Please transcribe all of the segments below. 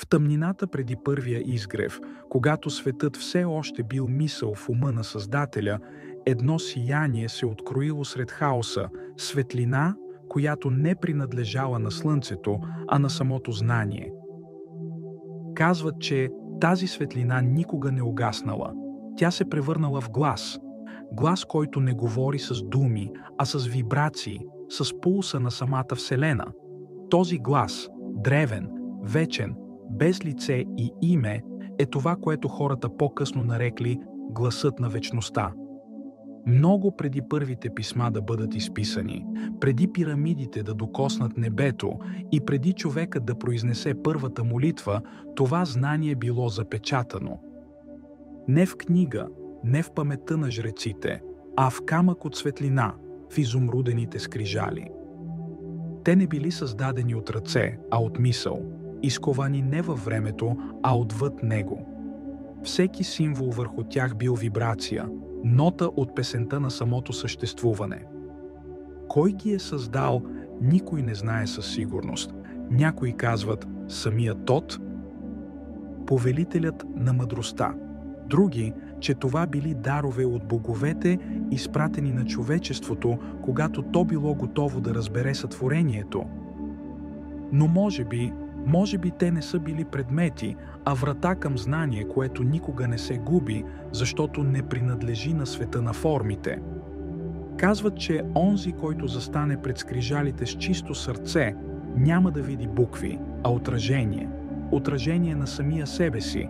В тъмнината преди първия изгрев, когато светът все още бил мисъл в ума на Създателя, едно сияние се откроило сред хаоса, светлина, която не принадлежала на Слънцето, а на самото знание. Казват, че тази светлина никога не угаснала. Тя се превърнала в глас. Глас, който не говори с думи, а с вибрации, с пулса на самата Вселена. Този глас, древен, вечен, без лице и име, е това, което хората по-късно нарекли гласът на вечността. Много преди първите писма да бъдат изписани, преди пирамидите да докоснат небето и преди човекът да произнесе първата молитва, това знание било запечатано. Не в книга, не в паметта на жреците, а в камък от светлина, в изумрудените скрижали. Те не били създадени от ръце, а от мисъл, изковани не във времето, а отвъд него. Всеки символ върху тях бил вибрация, нота от песента на самото съществуване. Кой ги е създал, никой не знае със сигурност. Някои казват самият Тот, повелителят на мъдростта. Други, че това били дарове от боговете, изпратени на човечеството, когато то било готово да разбере сътворението. Но може би те не са били предмети, а врата към знание, което никога не се губи, защото не принадлежи на света на формите. Казват, че онзи, който застане пред скрижалите с чисто сърце, няма да види букви, а отражение на самия себе си.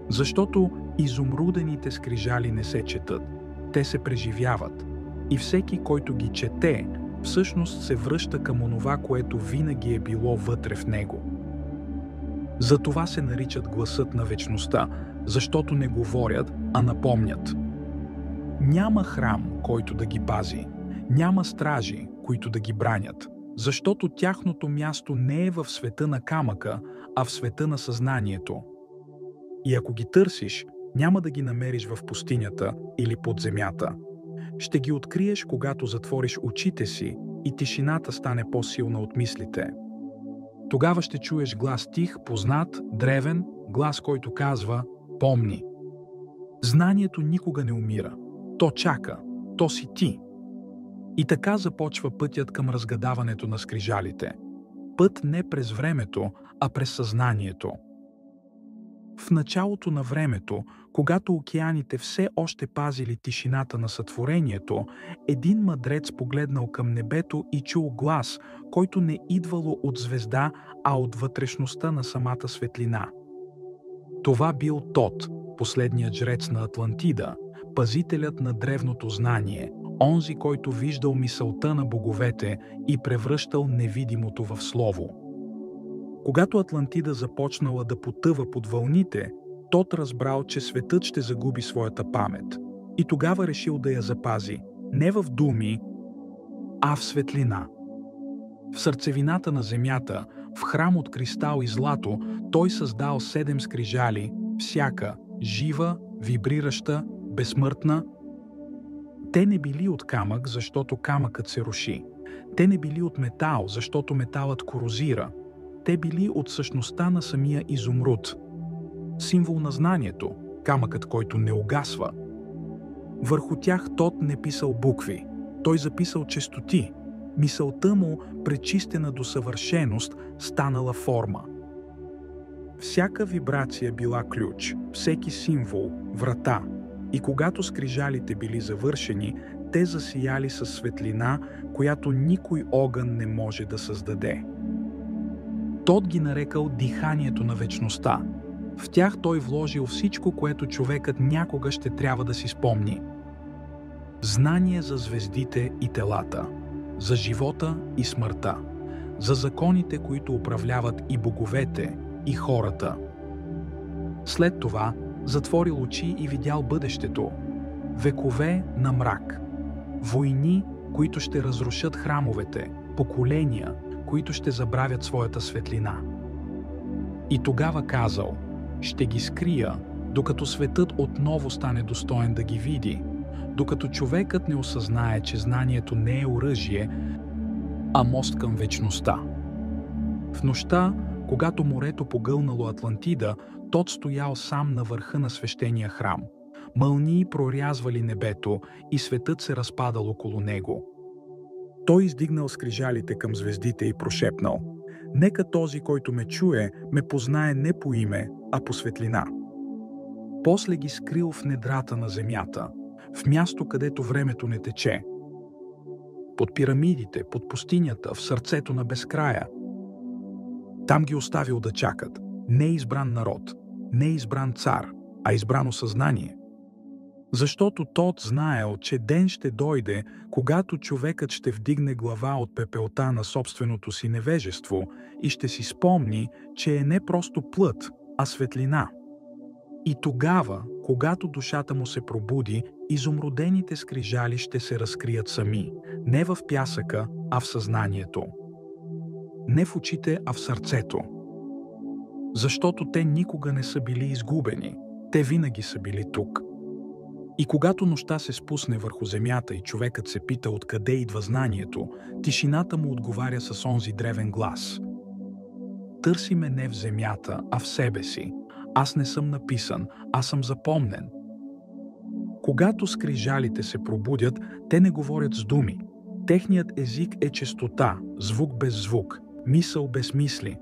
Защото изумрудените скрижали не се четат, те се преживяват. И всеки, който ги чете, всъщност се връща към онова, което винаги е било вътре в него. Затова се наричат гласът на вечността, защото не говорят, а напомнят. Няма храм, който да ги пази, няма стражи, които да ги бранят, защото тяхното място не е в света на камъка, а в света на съзнанието. И ако ги търсиш, няма да ги намериш в пустинята или под земята. Ще ги откриеш, когато затвориш очите си и тишината стане по-силна от мислите. Тогава ще чуеш глас тих, познат, древен, глас, който казва «Помни». Знанието никога не умира. То чака. То си ти. И така започва пътят към разгадаването на скрижалите. Път не през времето, а през съзнанието. В началото на времето, когато океаните все още пазили тишината на сътворението, един мъдрец погледнал към небето и чул глас, който не идвало от звезда, а от вътрешността на самата светлина. Това бил Тот, последният жрец на Атлантида, пазителят на древното знание, онзи, който виждал мисълта на боговете и превръщал невидимото в слово. Когато Атлантида започнала да потъва под вълните, Тот разбрал, че светът ще загуби своята памет. И тогава решил да я запази не в думи, а в светлина. В сърцевината на земята, в храм от кристал и злато, той създал 7 скрижали, всяка жива, вибрираща, безсмъртна. Те не били от камък, защото камъкът се руши. Те не били от метал, защото металът корозира. Те били от същността на самия изумруд. Символ на знанието, камъкът, който не угасва. Върху тях Тот не писал букви, той записал честоти. Мисълта му, пречистена до съвършеност, станала форма. Всяка вибрация била ключ, всеки символ – врата. И когато скрижалите били завършени, те засияли със светлина, която никой огън не може да създаде. Тот ги нарекал диханието на вечността. В тях той вложил всичко, което човекът някога ще трябва да си спомни. Знание за звездите и телата, за живота и смъртта, за законите, които управляват и боговете, и хората. След това затворил очи и видял бъдещето. Векове на мрак. Войни, които ще разрушат храмовете, поколения, които ще забравят своята светлина. И тогава казал, ще ги скрия, докато светът отново стане достоен да ги види, докато човекът не осъзнае, че знанието не е оръжие, а мост към вечността. В нощта, Когато морето погълнало Атлантида, Тот стоял сам на върха на свещения храм. Мълнии прорязвали небето и светът се разпадал около него. Той издигнал скрижалите към звездите и прошепнал: „Нека този, който ме чуе, ме познае не по име, а по светлина.“ После ги скрил в недрата на земята, в място, където времето не тече. Под пирамидите, под пустинята, в сърцето на безкрая. Там ги оставил да чакат. Не избран народ, не избран цар, а избрано съзнание. Защото Тот знаел, че ден ще дойде, когато човекът ще вдигне глава от пепелта на собственото си невежество и ще си спомни, че е не просто плът, а светлина. И тогава, когато душата му се пробуди, изумрудените скрижали ще се разкрият сами, не в пясъка, а в съзнанието. Не в очите, а в сърцето. Защото те никога не са били изгубени, те винаги са били тук. И когато нощта се спусне върху земята и човекът се пита откъде идва знанието, тишината му отговаря с онзи древен глас: „Търси ме не в земята, а в себе си. Аз не съм написан, аз съм запомнен.“ Когато скрижалите се пробудят, те не говорят с думи. Техният език е честота, звук без звук, мисъл без мисли.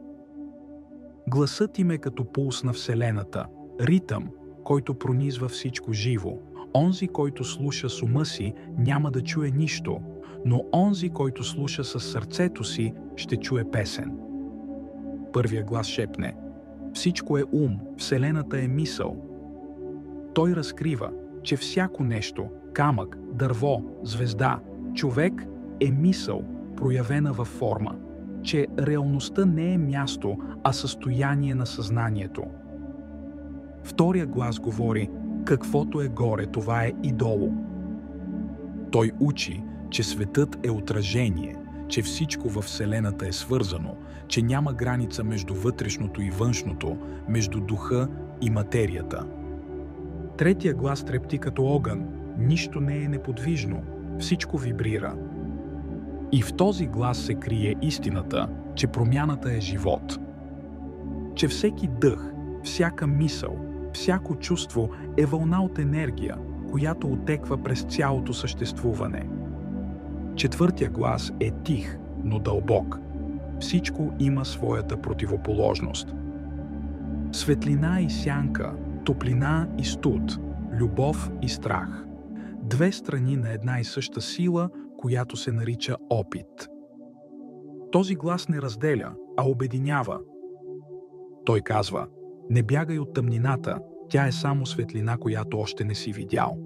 Гласът им е като пулс на Вселената, ритъм, който пронизва всичко живо. Онзи, който слуша с ума си, няма да чуе нищо, но онзи, който слуша със сърцето си, ще чуе песен. Първия глас шепне: „Всичко е ум, Вселената е мисъл.“ Той разкрива, че всяко нещо – камък, дърво, звезда, човек – е мисъл, проявена във форма, че реалността не е място, а състояние на съзнанието. Втория глас говори: „Каквото е горе, това е и долу.“ Той учи, че светът е отражение, че всичко във Вселената е свързано, че няма граница между вътрешното и външното, между духа и материята. Третия глас трепти като огън: „Нищо не е неподвижно, всичко вибрира.“ И в този глас се крие истината, че промяната е живот. Че всеки дъх, всяка мисъл, всяко чувство е вълна от енергия, която отеква през цялото съществуване. Четвъртия глас е тих, но дълбок. Всичко има своята противоположност. Светлина и сянка, топлина и студ, любов и страх. Две страни на една и съща сила, която се нарича опит. Този глас не разделя, а обединява. Той казва: „Не бягай от тъмнината, тя е само светлина, която още не си видял.“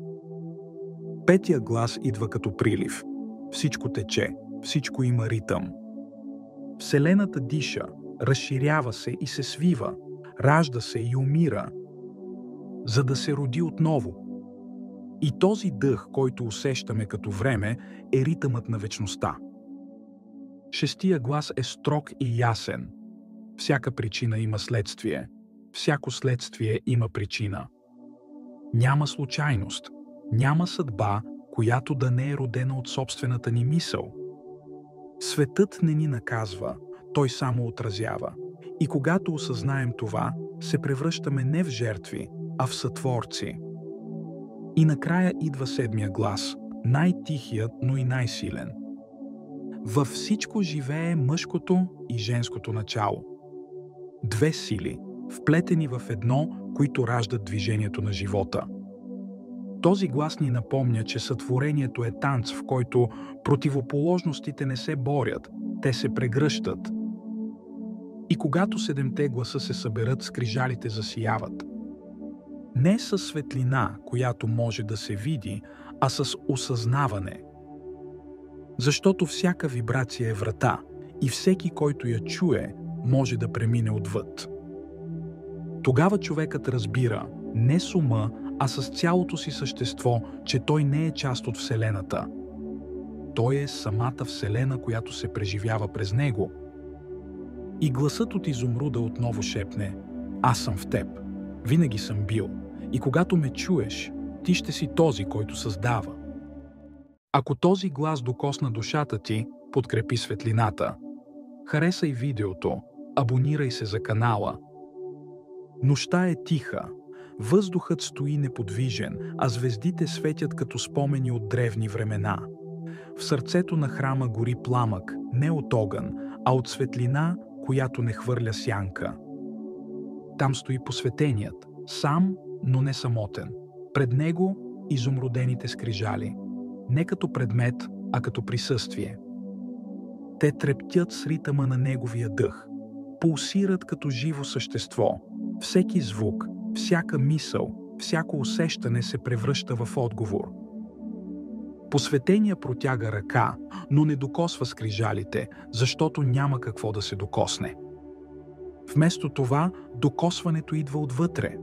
Петия глас идва като прилив. Всичко тече, всичко има ритъм. Вселената диша, разширява се и се свива, ражда се и умира, за да се роди отново. И този дъх, който усещаме като време, е ритъмът на вечността. Шестия глас е строг и ясен. Всяка причина има следствие. Всяко следствие има причина. Няма случайност. Няма съдба, която да не е родена от собствената ни мисъл. Светът не ни наказва, той само отразява. И когато осъзнаем това, се превръщаме не в жертви, а в сътворци. И накрая идва седмия глас, най-тихият, но и най-силен. Във всичко живее мъжкото и женското начало. Две сили, вплетени в едно, които раждат движението на живота. Този глас ни напомня, че сътворението е танц, в който противоположностите не се борят, те се прегръщат. И когато седемте гласа се съберат, скрижалите засияват. Не със светлина, която може да се види, а с осъзнаване. Защото всяка вибрация е врата и всеки, който я чуе, може да премине отвъд. Тогава човекът разбира не с ума, а с цялото си същество, че той не е част от Вселената. Той е самата Вселена, която се преживява през него. И гласът от изумруда отново шепне: „Аз съм в теб. Винаги съм бил. И когато ме чуеш, ти ще си този, който създава.“ Ако този глас докосна душата ти, подкрепи светлината. Харесай видеото, Абонирай се за канала. Нощта е тиха. Въздухът стои неподвижен, а звездите светят като спомени от древни времена. В сърцето на храма гори пламък, не от огън, а от светлина, която не хвърля сянка. Там стои посветеният, сам, но не самотен. Пред него изумрудените скрижали. Не като предмет, а като присъствие. Те трептят с ритъма на неговия дъх. Пулсират като живо същество. Всеки звук, всяка мисъл, всяко усещане се превръща в отговор. Посветения протяга ръка, но не докосва скрижалите, защото няма какво да се докосне. Вместо това, докосването идва отвътре.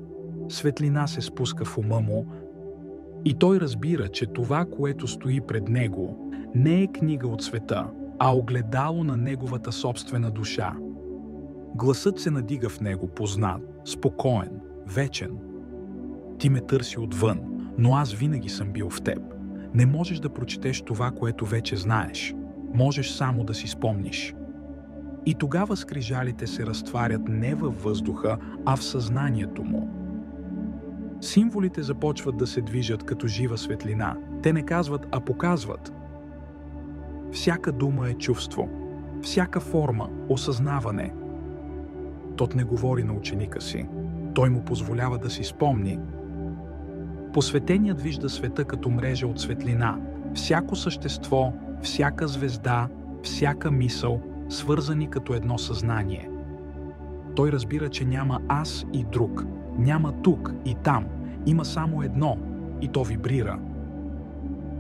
Светлина се спуска в ума му и той разбира, че това, което стои пред него, не е книга от света, а огледало на неговата собствена душа. Гласът се надига в него познат, спокоен, вечен. Ти ме търси отвън, но аз винаги съм бил в теб. Не можеш да прочетеш това, което вече знаеш. Можеш само да си спомниш. И тогава скрижалите се разтварят не във въздуха, а в съзнанието му. Символите започват да се движат като жива светлина. Те не казват, а показват. Всяка дума е чувство. Всяка форма – осъзнаване. Тот не говори на ученика си. Той му позволява да си спомни. Посветеният вижда света като мрежа от светлина. Всяко същество, всяка звезда, всяка мисъл, свързани като едно съзнание. Той разбира, че няма аз и друг. Няма тук и там. Има само едно и то вибрира.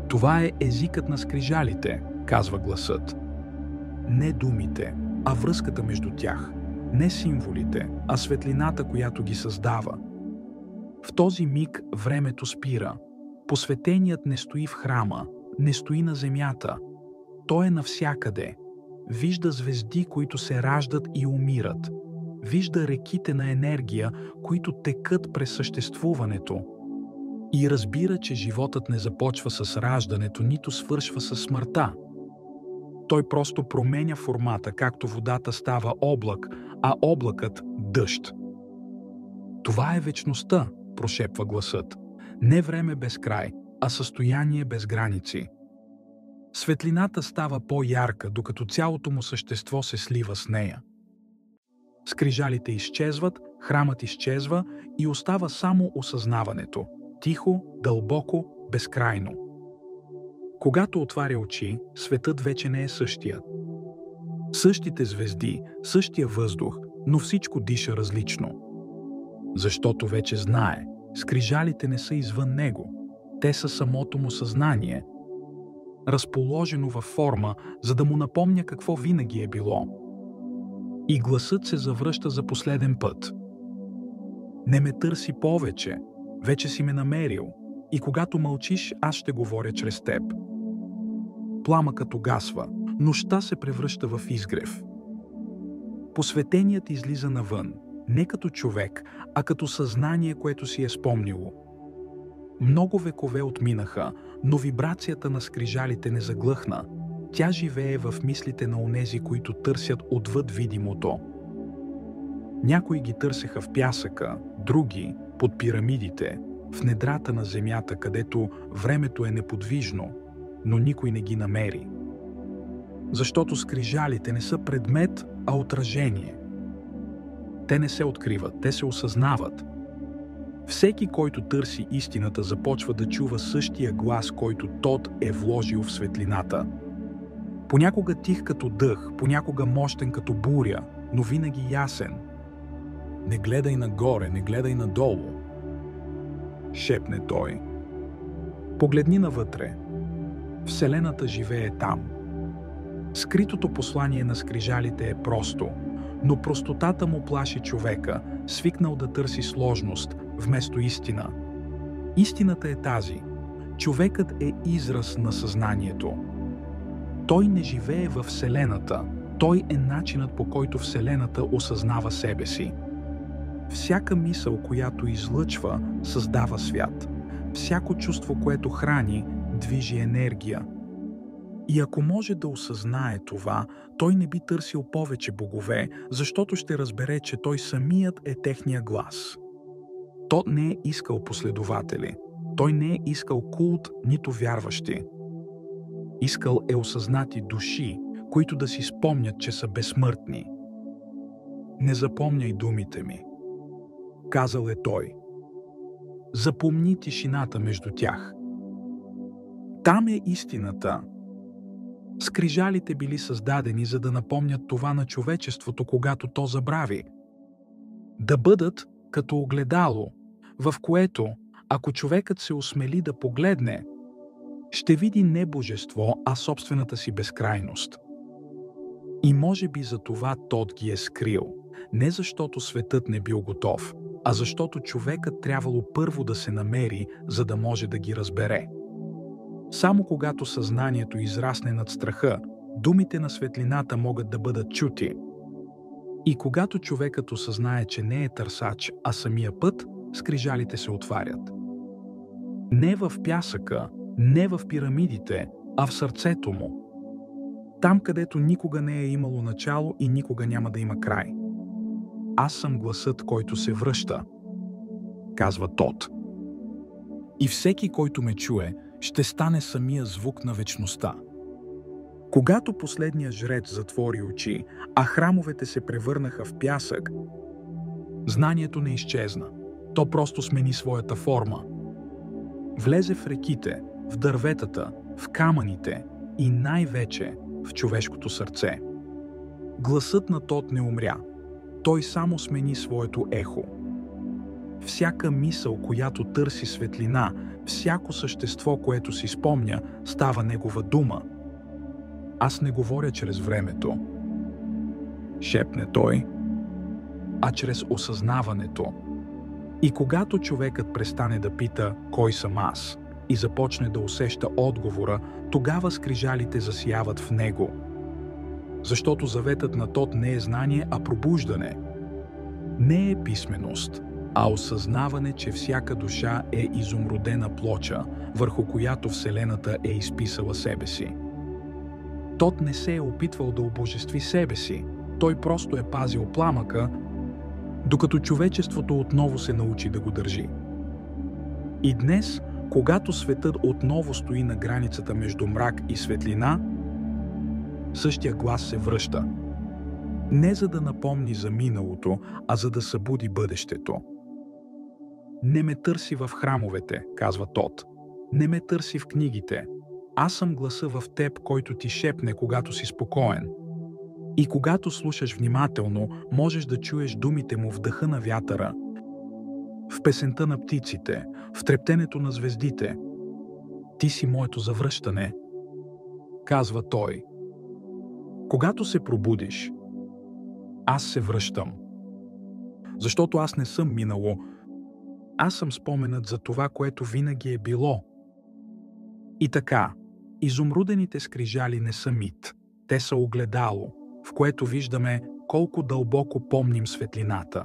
Това е езикът на скрижалите, казва гласът. Не думите, а връзката между тях. Не символите, а светлината, която ги създава. В този миг времето спира. Посветеният не стои в храма, не стои на земята. Той е навсякъде. Вижда звезди, които се раждат и умират. Вижда реките на енергия, които текат през съществуването. И разбира, че животът не започва с раждането, нито свършва с смъртта. Той просто променя формата, както водата става облак, а облакът – дъжд. Това е вечността, прошепва гласът. Не време без край, а състояние без граници. Светлината става по-ярка, докато цялото му същество се слива с нея. Скрижалите изчезват, храмът изчезва и остава само осъзнаването. Тихо, дълбоко, безкрайно. Когато отваря очи, светът вече не е същия. Същите звезди, същия въздух, но всичко диша различно. Защото вече знае, скрижалите не са извън него. Те са самото му съзнание, разположено във форма, за да му напомня какво винаги е било. И гласът се завръща за последен път. Не ме търси повече, вече си ме намерил, и когато мълчиш, аз ще говоря чрез теб. Пламъкът угасва, нощта се превръща в изгрев. Посветеният излиза навън, не като човек, а като съзнание, което си е спомнило. Много векове отминаха, но вибрацията на скрижалите не заглъхна. Тя живее в мислите на онези, които търсят отвъд видимото. Някои ги търсеха в пясъка, други – под пирамидите, в недрата на земята, където времето е неподвижно, но никой не ги намери. Защото скрижалите не са предмет, а отражение. Те не се откриват, те се осъзнават. Всеки, който търси истината, започва да чува същия глас, който Тот е вложил в светлината. Понякога тих като дъх, понякога мощен като буря, но винаги ясен. Не гледай нагоре, не гледай надолу, шепне той. Погледни навътре. Вселената живее там. Скритото послание на скрижалите е просто, но простотата му плаши човека, свикнал да търси сложност вместо истина. Истината е тази. Човекът е израз на съзнанието. Той не живее във Вселената. Той е начинът, по който Вселената осъзнава себе си. Всяка мисъл, която излъчва, създава свят. Всяко чувство, което храни, движи енергия. И ако може да осъзнае това, той не би търсил повече богове, защото ще разбере, че той самият е техния глас. Тот не е искал последователи. Той не е искал култ, нито вярващи. Искал е осъзнати души, които да си спомнят, че са безсмъртни. Не запомняй думите ми, казал е той. Запомни тишината между тях. Там е истината. Скрижалите били създадени, за да напомнят това на човечеството, когато то забрави. Да бъдат като огледало, в което, ако човекът се осмели да погледне, ще види не божество, а собствената си безкрайност. И може би за това Тот ги е скрил, не защото светът не бил готов, а защото човекът трябвало първо да се намери, за да може да ги разбере. Само когато съзнанието израсне над страха, думите на светлината могат да бъдат чути. И когато човекът осъзнае, че не е търсач, а самия път, скрижалите се отварят. Не в пясъка, не в пирамидите, а в сърцето му. Там, където никога не е имало начало и никога няма да има край. Аз съм гласът, който се връща, казва Тот. И всеки, който ме чуе, ще стане самия звук на вечността. Когато последният жрец затвори очи, а храмовете се превърнаха в пясък, знанието не изчезна. То просто смени своята форма. Влезе в реките, в дърветата, в камъните и най-вече в човешкото сърце. Гласът на Тот не умря. Той само смени своето ехо. Всяка мисъл, която търси светлина, всяко същество, което си спомня, става негова дума. Аз не говоря чрез времето, шепне той, а чрез осъзнаването. И когато човекът престане да пита «Кой съм аз?» и започне да усеща отговора, тогава скрижалите засияват в него. Защото заветът на Тот не е знание, а пробуждане. Не е писменост, а осъзнаване, че всяка душа е изумрудена плоча, върху която Вселената е изписала себе си. Тот не се е опитвал да обожестви себе си, той просто е пазил пламъка, докато човечеството отново се научи да го държи. И днес, когато светът отново стои на границата между мрак и светлина, същия глас се връща. Не за да напомни за миналото, а за да събуди бъдещето. Не ме търси в храмовете, казва Тот. Не ме търси в книгите. Аз съм гласа в теб, който ти шепне, когато си спокоен. И когато слушаш внимателно, можеш да чуеш думите му в дъха на вятъра, в песента на птиците, в трептенето на звездите. Ти си моето завръщане, казва той. Когато се пробудиш, аз се връщам. Защото аз не съм минало, аз съм споменът за това, което винаги е било. И така, изумрудените скрижали не са мит, те са огледало, в което виждаме колко дълбоко помним светлината.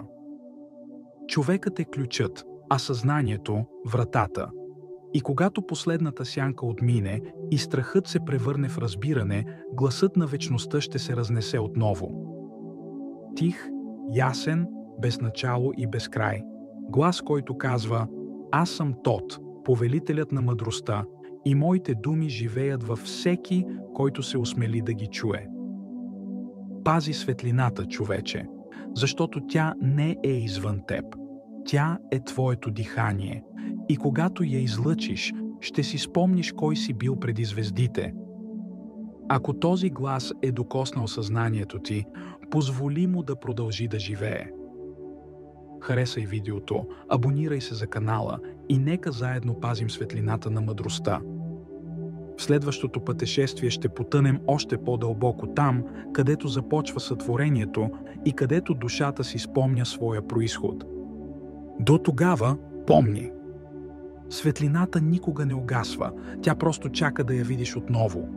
Човекът е ключът, а съзнанието – вратата. И когато последната сянка отмине и страхът се превърне в разбиране, гласът на вечността ще се разнесе отново. Тих, ясен, без начало и без край. Глас, който казва «Аз съм Тот, повелителят на мъдростта, и моите думи живеят във всеки, който се осмели да ги чуе». Пази светлината, човече, защото тя не е извън теб. Тя е твоето дихание. И когато я излъчиш, ще си спомниш кой си бил преди звездите. Ако този глас е докоснал съзнанието ти, позволи му да продължи да живее. Харесай видеото, абонирай се за канала и нека заедно пазим светлината на мъдростта. В следващото пътешествие ще потънем още по-дълбоко там, където започва сътворението и където душата си спомня своя произход. До тогава помни. Светлината никога не угасва, тя просто чака да я видиш отново.